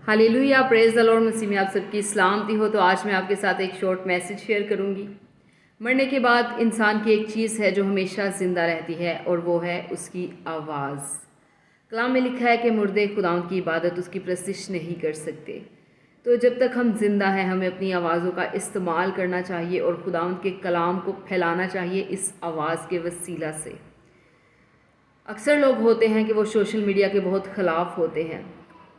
Hallelujah, praise the Lord. मसीह में आप सबकी सलामती हो। तो आज मैं आपके साथ एक शॉर्ट मैसेज शेयर करूंगी। मरने के बाद इंसान की एक चीज़ है जो हमेशा ज़िंदा रहती है, और वो है उसकी आवाज़। कलाम में लिखा है कि मुर्दे खुदावंद की इबादत, उसकी प्रस्तिश नहीं कर सकते। तो जब तक हम जिंदा हैं, हमें अपनी आवाज़ों का इस्तेमाल करना चाहिए और खुदावंद के कलाम को फैलाना चाहिए इस आवाज़ के वसीला से। अक्सर लोग होते हैं कि वो सोशल मीडिया के बहुत ख़िलाफ़ होते हैं,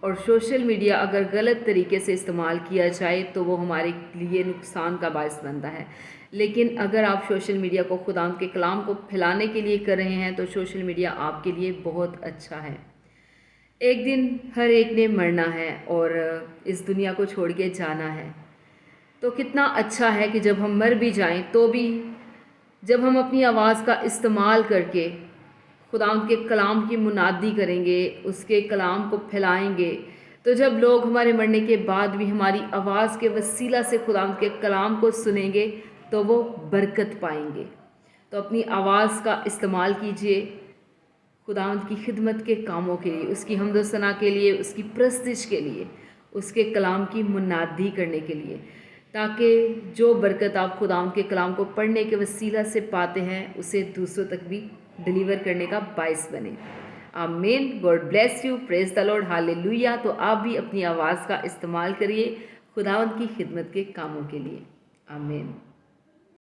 और सोशल मीडिया अगर गलत तरीके से इस्तेमाल किया जाए तो वो हमारे लिए नुकसान का बायस बनता है। लेकिन अगर आप सोशल मीडिया को खुदावंद के कलाम को फैलाने के लिए कर रहे हैं तो सोशल मीडिया आपके लिए बहुत अच्छा है। एक दिन हर एक ने मरना है और इस दुनिया को छोड़ के जाना है। तो कितना अच्छा है कि जब हम मर भी जाएं तो भी जब हम अपनी आवाज़ का इस्तेमाल करके खुदावंद के कलाम की मुनादी करेंगे, उसके कलाम को फैलाएंगे, तो जब लोग हमारे मरने के बाद भी हमारी आवाज़ के वसीला से खुदावंद के कलाम को सुनेंगे तो वो बरकत पाएंगे। तो अपनी आवाज़ का इस्तेमाल कीजिए खुदावंद की खिदमत के कामों के लिए, उसकी हम्द व सना के लिए, उसकी प्रस्तिश के लिए, उसके कलाम की मुनादी करने के लिए, ताकि जो बरकत आप खुदावंद के कलाम को पढ़ने के वसीला से पाते हैं उसे दूसरों तक भी डिलीवर करने का बायस बने। आमीन। God bless you. Praise the Lord. Hallelujah. तो आप भी अपनी आवाज़ का इस्तेमाल करिए खुदावंद की खिदमत के कामों के लिए। आमीन।